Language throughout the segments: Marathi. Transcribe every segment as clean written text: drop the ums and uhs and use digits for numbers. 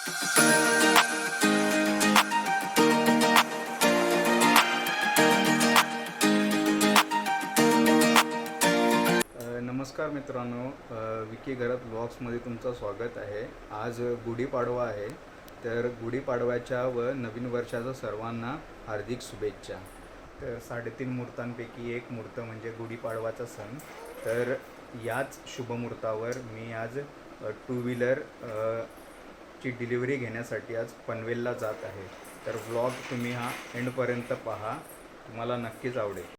नमस्कार मित्रांनो, विकी घरात ब्लॉग्समध्ये तुमचं स्वागत आहे। आज गुढीपाडवा आहे, तर गुढीपाडव्याच्या व नवीन वर्षाच्या सर्वांना हार्दिक शुभेच्छा। तर 3.5 मुहूर्तांपैकी एक मुहूर्त म्हणजे गुढीपाडवाचा सण। तर याच शुभमुहूर्तावर मी आज 2 व्हीलर ची डिलिव्हरी घेण्यासाठी आज पनवेलला जात आहे। तर ब्लॉग तुम्ही हा एंडपर्यंत पहा, तुम्हाला नक्कीच आवडेल।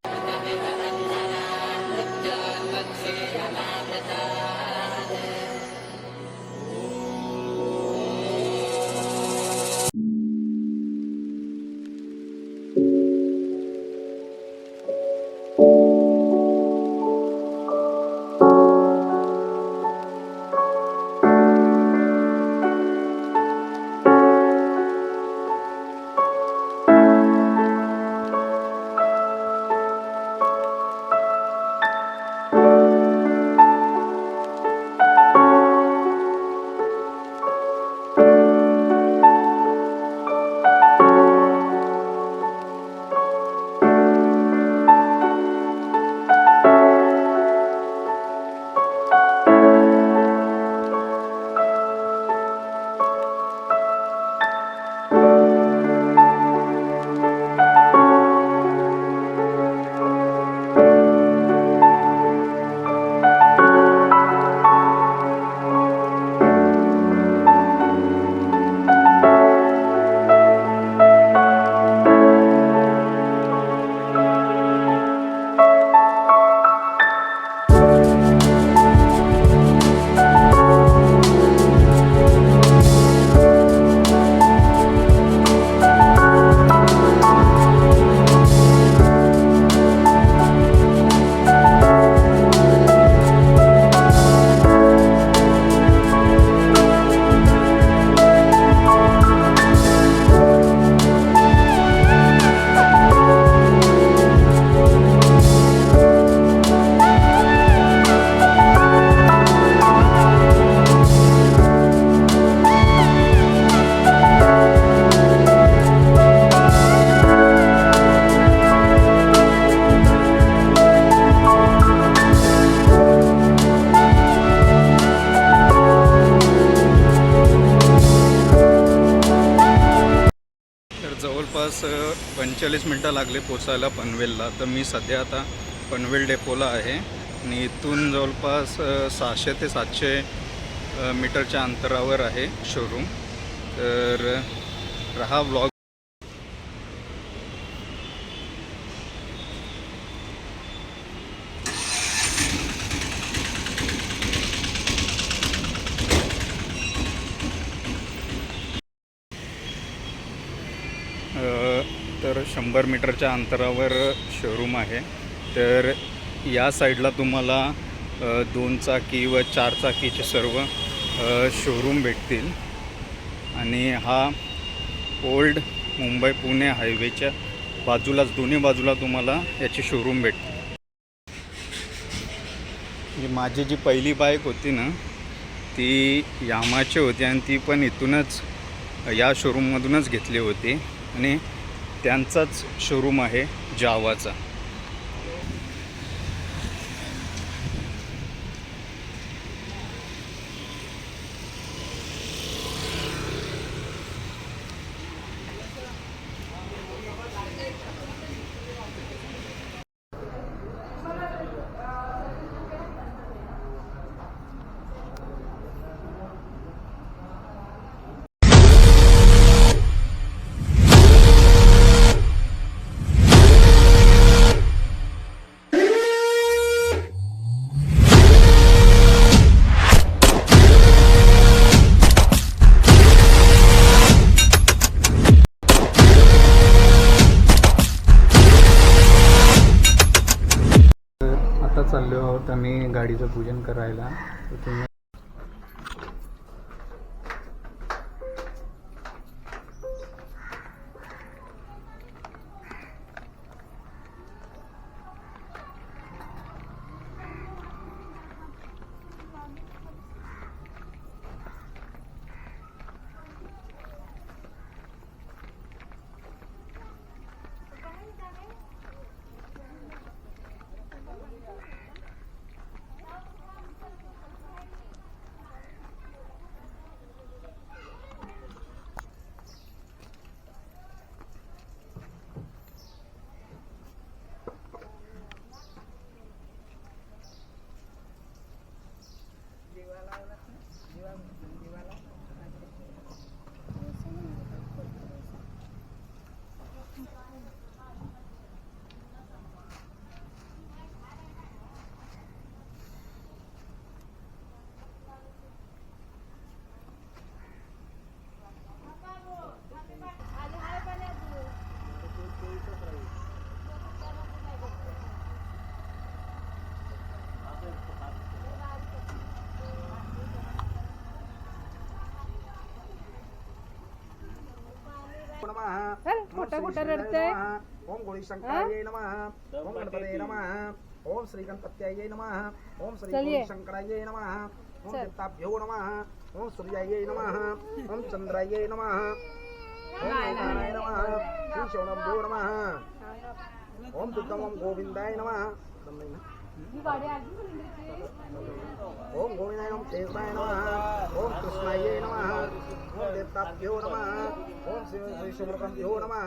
जवळपास 45 मिनटं लागले पोचायला पनवेलला। तर मी सध्या आता पनवेल डेपोला आहे आणि इथून जवळपास 600 ते 700 मीटरच्या अंतरावर आहे शोरूम। तर हा व्लॉग तर 100 मीटरच्या अंतरावर शोरूम आहे। तर या साईडला तुम्हाला 2 चाकी व 4 चाकीचे सर्व शोरूम भेटतील आणि हा ओल्ड मुंबई पुणे हायवेच्या बाजूलाच, दोन्ही बाजूला तुम्हाला याचे शोरूम भेटतील। माझी जी पहिली बाईक होती ना, ती यामाची होती आणि ती पण इथूनच, या शोरूममधूनच घेतली होती आणि त्यांचाच शोरूम आहे जावाचा। चाललो आहोत आम्ही गाडीचं पूजन करायला। तर तुम्ही नमः खोटा खोटा रडतंय. ओम गौरी शंकराय नमः ओम गणपतये नमः ओम श्री गणपत्याय नमः ओम श्री चलिए. गौरी शंकराय नमः ओम चल. देवताभ्यो नमः ओम सूर्याय नमः ओम चंद्राय नमः ओम नारायणाय नमः श्री शवनभ्यो नमः ओम दुर्गम ओम गोविंदाय नमः ओम गोविंदाय नमः केशवाय नमः ओम कृष्णाय नमः ओम देवताभ्यो नमः ओम श्री शुभ्रभ्यो नमः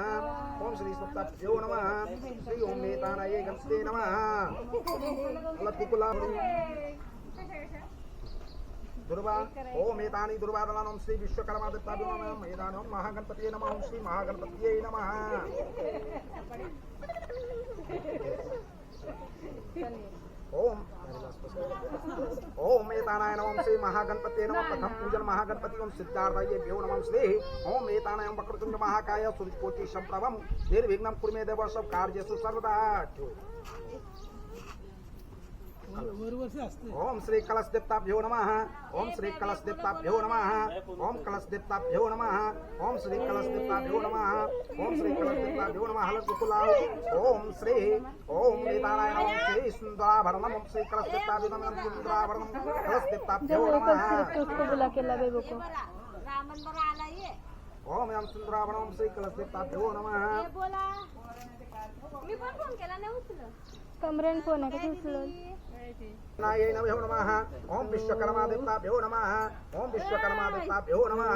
ओम श्री सप्ताभ्यो नमः श्री ओम नेतानाय गणपते नमः लक्कुला दुर्वा ओम एतानि दुर्वादनान ओम श्री विश्वकर्मा देवताभ्यो नमः एतानि ओम महागणपतये नमः ओम श्री महागणपतये नमः ओम ओम एतानाय नमः ओम श्री महागणपतये नमः प्रथम पूजन महागणपति ओम सिद्धार्थाय भ्यो नमः श्री ओम एतानाय ओम वक्रतुंड महाकाय सूर्यकोटि संप्रभम निर्विघ्नं कुरु मे देव सब कार्येषु सर्वदा ओम श्री कलश देवताभ्यो नमः ओम श्री कलश देवताभ्यो नमः ओम कलश देवताभ्यो नमः ओम श्री कलश देवताभ्यो नमः ओम श्री कलश देवताभ्यो नमः हलकुलाओ ओम श्री ओम वेदानाय नमः श्री सुंदराभरणम ओम श्री कलश देवताभ्यो नमः सुंदराभरणम कलश देवताभ्यो नमः उसको बुला के लावे वो को. रामन बरा आला ये ओम यम सुंदराभरणम ओम श्री कलश देवताभ्यो नमः ये बोला मी पण फोन केला नाही उचललं कमरेन फोन आहे का उचलून. नाय नमः ओम विश्वकर्मा देवताभ्यो नमः ओम विश्वकर्मा देवताभ्यो नमः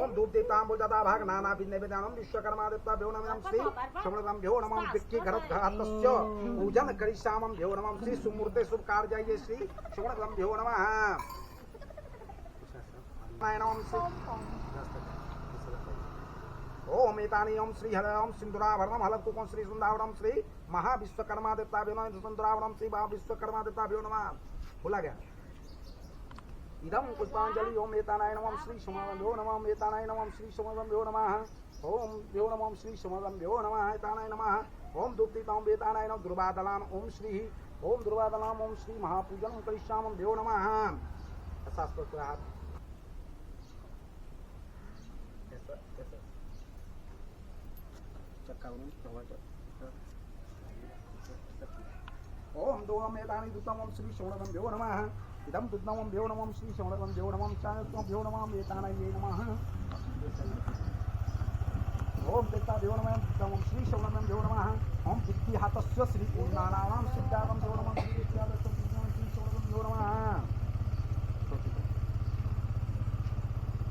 ओम धूप दीप्तांबुल ददा भाग नाना भिन्न विधानम विश्वकर्मा देवताभ्यो नमः श्री शमणभ्यो नमः विक्की घरतस्य पूजन करिष्यामं भ्यो नमः श्री सुमूर्ते शुभ कार्याय श्री शमणभ्यो नमः नाय नमः श्री ओम एतानि ओम श्री हरम सिंदूराभरणम हलकुकं श्री सुंदावरम श्री महाविश्वकर्मा देवताभ्यो नमः सुंदरावरम श्री महाविश्वकर्मा देवताभ्यो नमः भूला गया इदम पुष्पांजलि ओम एतानाय नमः श्री शमभ्यो नमः ओम एतानाय नमः श्री शमभ्यो नमः ओम भ्यो नमः श्री शमभ्यो नमः एतानाय नमः ओम दुप्तितां एतानाय नमः दुर्वादलाम ओम दुर्वादलाम ओम श्री महापूजन करिष्यामं भ्यो नमः ऐसा स्पष्ट हाथ ओम दोम एतानि दुतम ओम श्री शमभ्यो नमः इदम दुतम भ्यो नमः श्री शमभ्यो नमः चानत्वं भ्यो नमः एतानाय नमः ओम देवताभ्यो नमः दुतम श्री शमभ्यो नमः ओम वित्ति हातस्य श्री पूर्णानां सिद्धार्थं भ्यो नमः श्री शमभ्यो नमः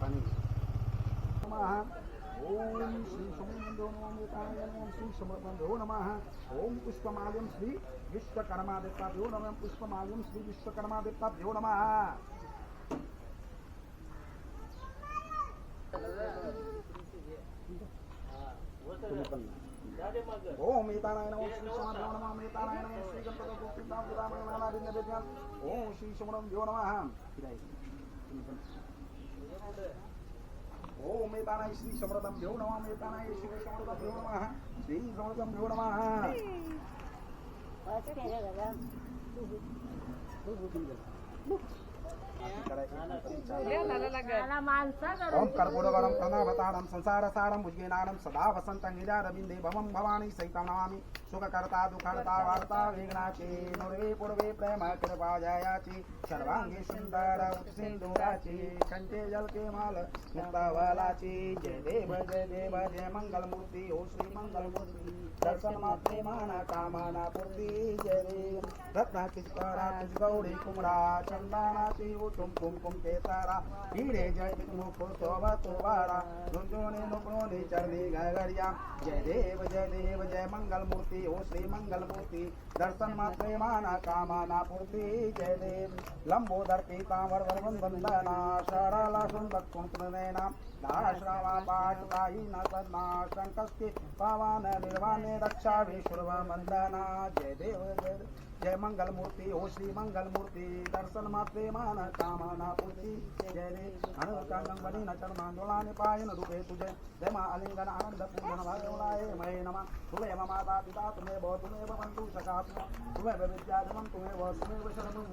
पानी नमः ओम श्री शमभ्यो नमः एतानाय नमः श्री शमभ्यो नमः ओम पुष्पमाल्यं श्री विश्वकर्मा देवताभ्यो नमः पुष्पमाल्यं श्री विश्वकर्मा देवताभ्यो नमः ओम एतानाय नमः श्री शमभ्यो नमः एतानाय नमः श्री गणपतये ओम श्री शमभ्यो नमः ओम एतानाय श्री शमभ्यो नमः एतानाय श्री शमभ्यो नमः श्री शमभ्यो नमः ओम कर्पूरवरम प्रणवतारम संसारसारम भुजगेनारम सदा वसंतं गिरारविंदे भवं भवानी सहितं नमामि सुखकर्ता दुःखहर्ता वार्ता विघ्नाचे नुरे पूर्वे प्रेम कृपा जयाची सर्वांगी सुंदर सिंधुराची कंठे जलके माल मुक्तावलाची जय देव जय मंगल मूर्ती ओ श्री मंगल मूर्ती दर्शन मात्रे माना कामना पूर्ती जय देव रत्नाची तुझ गौरी कुमरा चंदनाची उठुम कुमकुम केसारा हीरे जय मुख शोभा तुवारा नुजोने नुकरोने चरणी गगरिया जय देव जय मंगल मूर्ति ओ श्री मंगल मूर्ति दर्शन मात्रे माना कामना पूर्ति जय देव लंबोदर पीतांबर वंदना शराला सुंदर कुंकुमनैना दाश्रावा पाटुकाई न सन्ना शंकस्के पावन निर्वाणे रक्षा विश्व वंदना जय देव जय मंगल मूर्ति ओ श्री मंगल मूर्ति दर्शन मात्रे मान कामना पूर्ति जय रे अणुकांगं वनी न चरमांदोलानि पायन रूपे तुझे जय मा आलिंगन आनंद पूजन भागवलाय महे नमः तुमेव माता पिता तुमेव बंधु सखा तुमेव विद्याधनं तुमेव शरणं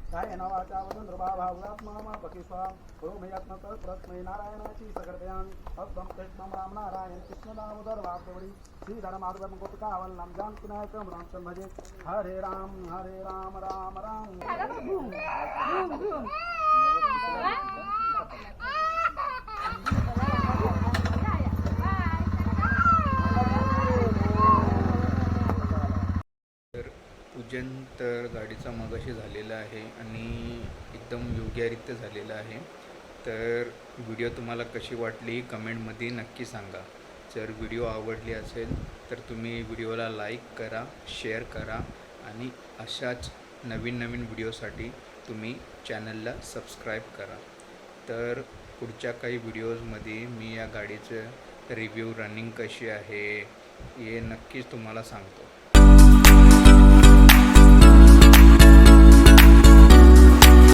कायेन वाचा वदनृभावात्मा पकिस्वा रोमयत्न तत्प्रस्मै नारायणाची सकर्पयामि अब्दं कृष्णं राम नारायण कृष्णदामोदर वासवडी श्रीधर माधवम गोपिकावल्लम जानकीनायकं रामचंद्र भजे हरे राम राम राम तर पूजन तर गाडीचा मगाशी झालेला आहे आणि एकदम योग्यरित्या झालेलं आहे. तर व्हिडिओ तुम्हाला कशी वाटली कमेंटमध्ये नक्की सांगा. जर व्हिडिओ आवडली असेल तर तुम्ही व्हिडिओला लाईक करा, शेअर करा आणि अशाच नवीन व्हिडिओसाठी तुम्ही चॅनलला सबस्क्राईब करा. तर पुढच्या काही व्हिडिओजमध्ये मी या गाडीचं रिव्ह्यू रनिंग कशी आहे हे नक्कीच तुम्हाला सांगतो.